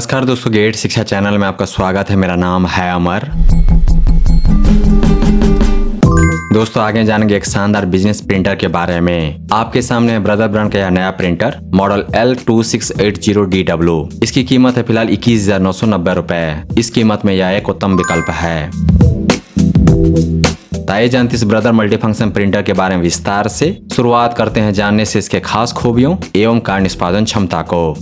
नमस्कार दोस्तों, गेट शिक्षा चैनल में आपका स्वागत है। मेरा नाम है अमर। दोस्तों आगे जानेंगे एक शानदार बिजनेस प्रिंटर के बारे में। आपके सामने है ब्रदर ब्रांड का यह नया प्रिंटर मॉडल L2680DW। इसकी कीमत है फिलहाल 21,990 रुपए। इस कीमत में यह एक उत्तम विकल्प है। आइए जानते इस ब्रदर मल्टीफंक्शन प्रिंटर के बारे में विस्तार से। शुरुआत करते हैं जानने से इसके खास खूबियों एवं कार्य निष्पादन क्षमता को।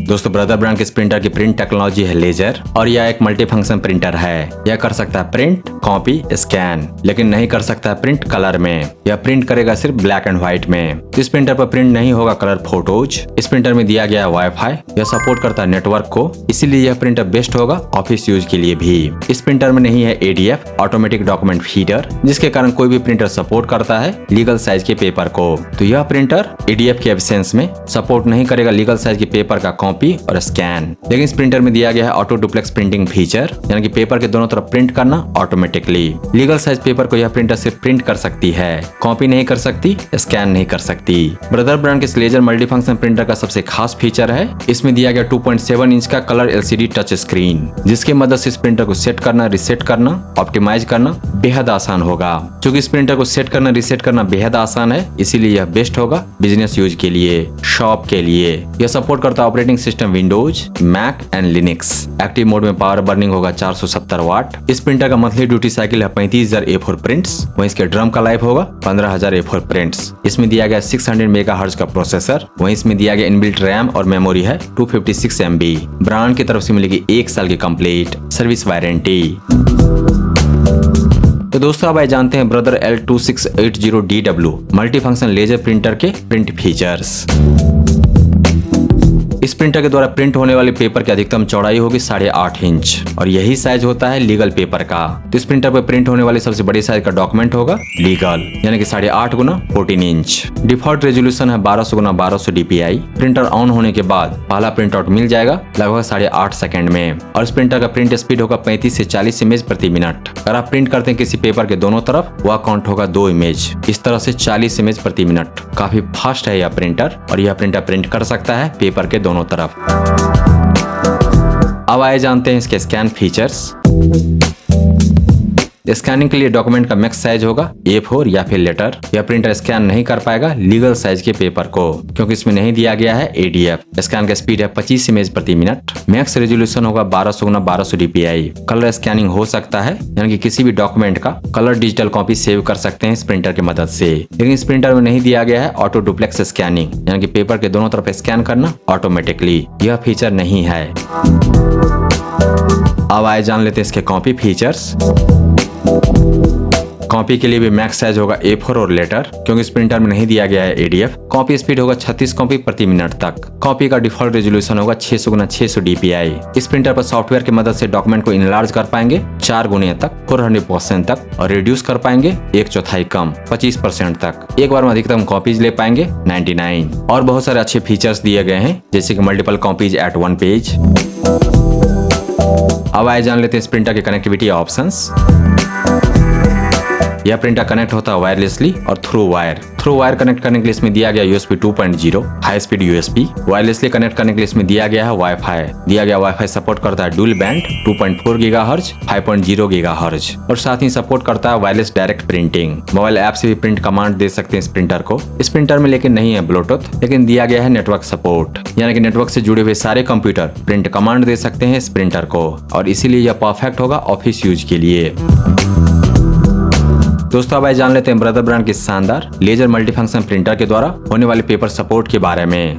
दोस्तों ब्रदर ब्रांड के इस प्रिंटर की प्रिंट टेक्नोलॉजी है लेजर और यह एक मल्टीफंक्शन प्रिंटर है। यह कर सकता है प्रिंट, कॉपी, स्कैन, लेकिन नहीं कर सकता है प्रिंट कलर में। यह प्रिंट करेगा सिर्फ ब्लैक एंड व्हाइट में। इस प्रिंटर पर प्रिंट नहीं होगा कलर फोटोज। इस प्रिंटर में दिया गया है वाईफाई। यह सपोर्ट करता है नेटवर्क को, इसीलिए यह प्रिंटर बेस्ट होगा ऑफिस यूज के लिए भी। इस प्रिंटर में नहीं है ADF ऑटोमेटिक डॉक्यूमेंट फीडर, जिसके कारण कोई भी प्रिंटर सपोर्ट करता है लीगल साइज के पेपर को। तो यह प्रिंटर ADF के एब्सेंस में सपोर्ट नहीं करेगा लीगल साइज के पेपर का कॉपी और स्कैन। लेकिन इस प्रिंटर में दिया गया है ऑटो डुप्लेक्स प्रिंटिंग फीचर, यानी कि पेपर के दोनों तरफ प्रिंट करना ऑटोमेटिकली। लीगल साइज पेपर को यह प्रिंटर सिर्फ प्रिंट कर सकती है, कॉपी नहीं कर सकती, स्कैन नहीं कर सकती। ब्रदर ब्रांड के इस लेजर मल्टीफंक्शन प्रिंटर का सबसे खास फीचर है इसमें दिया गया 2.7 इंच का कलर LCD टच स्क्रीन, जिसकी मदद से इस प्रिंटर को सेट करना, रिसेट करना, ऑप्टिमाइज करना बेहद आसान होगा। चूंकि इस प्रिंटर को सेट करना, रिसेट करना बेहद आसान है, इसीलिए यह बेस्ट होगा बिजनेस यूज के लिए, शॉप के लिए। यह सपोर्ट करता है operating system Windows, Mac and Linux. Active mode में पावर बर्निंग होगा 470 वाट। इस प्रिंटर का मंथली ड्यूटी साइकिल है 35,000 A4 प्रिंट्स। वहीं इसके ड्रम का लाइफ होगा 15,000 A4 प्रिंट्स। इसमें दिया गया 600 मेगाहर्ट्ज का प्रोसेसर। वहीं इसमें दिया गया इनबिल्ट रैम और मेमोरी है 256 MB। ब्रांड की तरफ से मिलेगी 1 साल की कंप्लीट सर्विस वारंटी। तो दोस्तों अब आइए जानते हैं Brother L2680DW multifunction laser printer के प्रिंट फीचर्स। इस प्रिंटर के द्वारा प्रिंट होने वाले पेपर की अधिकतम चौड़ाई होगी 8.5 इंच और यही साइज होता है लीगल पेपर का। तो इस प्रिंटर पर प्रिंट होने वाले सबसे बड़े साइज का डॉक्यूमेंट होगा लीगल, यानी कि 8.5 गुना 14 इंच। डिफॉल्ट रेजोल्यूशन है 1200 गुना 1200 DPI। प्रिंटर ऑन होने के बाद पहला प्रिंट आउट मिल जाएगा लगभग 8.5 सेकंड में और इस प्रिंटर का प्रिंट स्पीड होगा 35 से 40 इमेज प्रति मिनट। अगर आप प्रिंट करते हैं किसी पेपर के दोनों तरफ, वह काउंट होगा 2 इमेज। इस तरह से 40 इमेज प्रति मिनट। काफी फास्ट है यह प्रिंटर और यह प्रिंटर प्रिंट कर सकता है पेपर के दोनों तरफ। अब आइए जानते हैं इसके स्कैन फीचर्स। स्कैनिंग के लिए डॉक्यूमेंट का मैक्स साइज होगा A4 या फिर लेटर। यह प्रिंटर स्कैन नहीं कर पाएगा लीगल साइज के पेपर को, क्योंकि इसमें नहीं दिया गया है ADF। स्कैन का स्पीड है 25 इमेज प्रति मिनट। मैक्स रेजोल्यूशन होगा 1200 गुना 1200 DPI। कलर स्कैनिंग हो सकता है, यानी कि किसी भी डॉक्यूमेंट का कलर डिजिटल कॉपी सेव कर सकते हैं इस प्रिंटर की मदद से। लेकिन इस प्रिंटर में नहीं दिया गया है ऑटो डुप्लेक्स स्कैनिंग, यानी कि पेपर के दोनों तरफ स्कैन करना ऑटोमेटिकली। यह फीचर नहीं है। अब आइए जान लेते हैं इसके कॉपी फीचर्स। कॉपी के लिए भी मैक्स साइज होगा A4 और लेटर, क्योंकि इस प्रिंटर में नहीं दिया गया है ADF। कॉपी स्पीड होगा 36 कॉपी प्रति मिनट तक। कॉपी का डिफॉल्ट रेजोल्यूशन होगा 600 गुना 600 DPI। इस प्रिंटर पर सॉफ्टवेयर की मदद से डॉक्यूमेंट को इनलार्ज कर पाएंगे 4 गुने तक 400% तक और रिड्यूस कर पाएंगे 1/4 कम 25% तक। एक बार में अधिकतम कॉपीज ले पाएंगे 99 और बहुत सारे अच्छे फीचर्स दिए गए हैं, जैसे कि मल्टीपल कॉपीज एट 1 पेज। अब आइए जान लेते हैं इस प्रिंटर के कनेक्टिविटी ऑप्शंस। यह प्रिंटर कनेक्ट होता है वायरलेसली और through wire. Through wire connect करने के लिए इसमें दिया गया USB 2.0 high speed USB। Wirelessly connect करने के लिए इसमें दिया गया है वाईफाई। दिया गया वाईफाई सपोर्ट करता है डुअल बैंड 2.4 GHz 5.0 GHz और साथ ही सपोर्ट करता है wireless direct printing. Mobile app से भी प्रिंट कमांड दे सकते हैं इस प्रिंटर को। इस प्रिंटर में लेकिन नहीं है ब्लूटूथ, लेकिन दिया गया है नेटवर्क सपोर्ट, यानी कि नेटवर्क से जुड़े हुए सारे कंप्यूटर प्रिंट कमांड दे सकते हैं इस प्रिंटर को और इसीलिए यह परफेक्ट होगा ऑफिस यूज के लिए। दोस्तों अब आइए जान लेते हैं ब्रदर ब्रांड की शानदार लेजर मल्टीफंक्शन प्रिंटर के द्वारा होने वाले पेपर सपोर्ट के बारे में।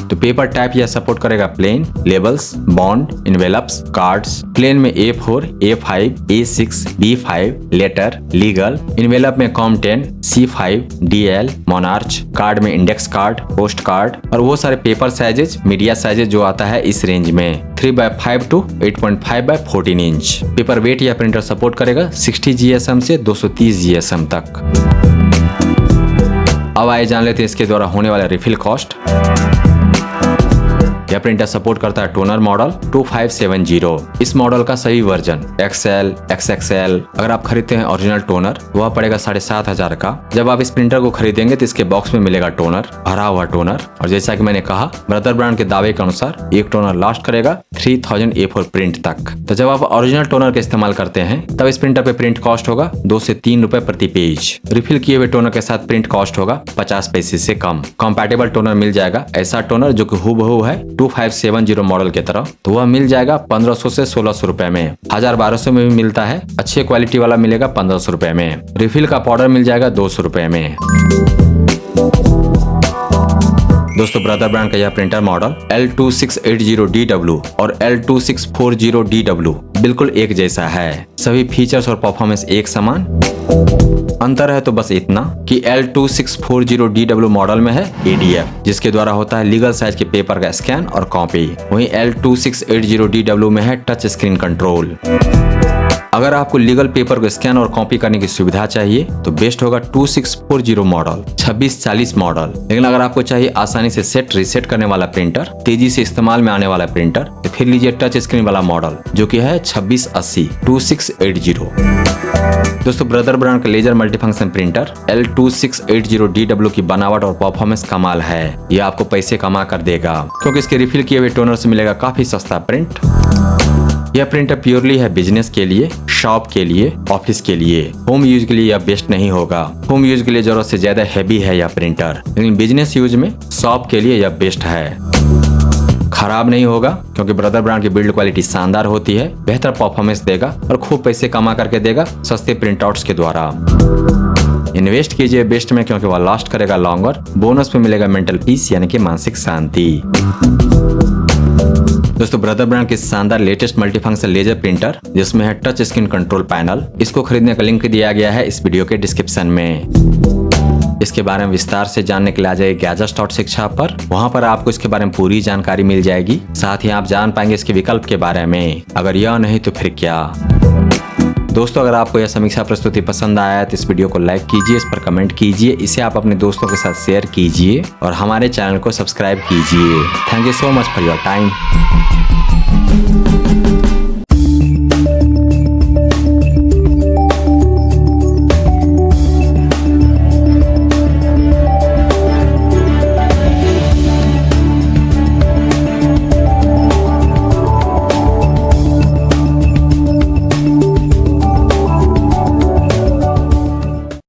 तो पेपर टाइप यह सपोर्ट करेगा plain, labels, bond, envelopes, cards. Plain में A4, A5, A6, B5, letter, legal. Envelope में Com10, C5, DL, monarch. Card में इंडेक्स कार्ड, पोस्ट कार्ड और वो सारे पेपर साइजेज, मीडिया साइजेज जो आता है इस रेंज में 3/5 to 8.5/14 इंच। पेपर वेट यह प्रिंटर सपोर्ट करेगा 60 GSM से 230 GSM तक। अब आइए जान लेते हैं इसके द्वारा होने वाला रिफिल कॉस्ट। यह प्रिंटर सपोर्ट करता है टोनर मॉडल 2570। इस मॉडल का सही वर्जन XL, XXL अगर आप खरीदते हैं ओरिजिनल टोनर वह पड़ेगा 7500 का। जब आप इस प्रिंटर को खरीदेंगे तो इसके बॉक्स में मिलेगा टोनर, भरा हुआ टोनर। और जैसा कि मैंने कहा ब्रदर ब्रांड के दावे के अनुसार एक टोनर लास्ट करेगा 3000 A4 प्रिंट तक। तो जब आप ओरिजिनल टोनर का इस्तेमाल करते हैं तब इस प्रिंटर पे प्रिंट कॉस्ट होगा 2 से 3 रुपए प्रति पेज। रिफिल किए हुए टोनर के साथ प्रिंट कॉस्ट होगा 50 पैसे से कम। कंपैटिबल टोनर मिल जाएगा, ऐसा टोनर जो कि हूबहू है 2570 मॉडल की तरह, तो वह मिल जाएगा 1500 से 1600 रुपए में। 1000-1200 में भी मिलता है, अच्छे क्वालिटी वाला मिलेगा 1500 रुपए में। रिफिल का पाउडर मिल जाएगा 200 रुपए में। दोस्तों ब्रदर ब्रांड का यह प्रिंटर मॉडल L2680DW और L2640DW बिल्कुल एक जैसा है। सभी फीचर्स और परफॉर्मेंस एक समान। अंतर है तो बस इतना कि L2640DW मॉडल में है ADF, जिसके द्वारा होता है लीगल साइज के पेपर का स्कैन और कॉपी। वहीं L2680DW में है टच स्क्रीन कंट्रोल। अगर आपको लीगल पेपर को स्कैन और कॉपी करने की सुविधा चाहिए तो बेस्ट होगा 2640 मॉडल, 2640 मॉडल। लेकिन अगर आपको चाहिए आसानी से सेट रीसेट करने वाला प्रिंटर, तेजी से इस्तेमाल में आने वाला प्रिंटर, तो फिर लीजिए टच स्क्रीन वाला मॉडल जो कि है 2680 2680। दोस्तों ब्रदर ब्रांड का लेजर मल्टीफंक्शन प्रिंटर L2680DW की बनावट और परफॉर्मेंस कमाल है। यह आपको पैसे कमा कर देगा क्योंकि इसके रिफिल किए हुए टोनर से मिलेगा काफी सस्ता प्रिंट। यह प्रिंटर प्योरली है बिजनेस के लिए, शॉप के लिए, ऑफिस के लिए। होम यूज के लिए यह बेस्ट नहीं होगा। होम यूज के लिए जरूरत से ज्यादा हैवी है यह प्रिंटर, लेकिन बिजनेस यूज में, शॉप के लिए यह बेस्ट है। खराब नहीं होगा क्योंकि ब्रदर ब्रांड की बिल्ड क्वालिटी शानदार होती है, बेहतर परफॉर्मेंस देगा और खूब पैसे कमा करके देगा सस्ते प्रिंटआउट्स के द्वारा। इन्वेस्ट कीजिए बेस्ट में क्योंकि वह लास्ट करेगा लॉन्गर। बोनस में मिलेगा मेंटल पीस यानी कि मानसिक शांति। दोस्तों ब्रदर ब्रांड की शानदार लेटेस्ट मल्टीफंक्शन लेजर प्रिंटर जिसमें है टच स्क्रीन कंट्रोल पैनल, इसको खरीदने का लिंक दिया गया है इस वीडियो के डिस्क्रिप्शन में। इसके बारे में विस्तार से जानने के लिए आ जाइए gadgets.शिक्षा पर। वहां पर आपको इसके बारे में पूरी जानकारी मिल जाएगी। साथ ही आप जान पाएंगे इसके विकल्प के बारे में। अगर यह नहीं तो फिर क्या। दोस्तों अगर आपको यह समीक्षा प्रस्तुति पसंद आया तो इस वीडियो को लाइक कीजिए, इस पर कमेंट कीजिए, इसे आप अपने दोस्तों के साथ शेयर कीजिए और हमारे चैनल को सब्सक्राइब कीजिए। Thank you so much for your time.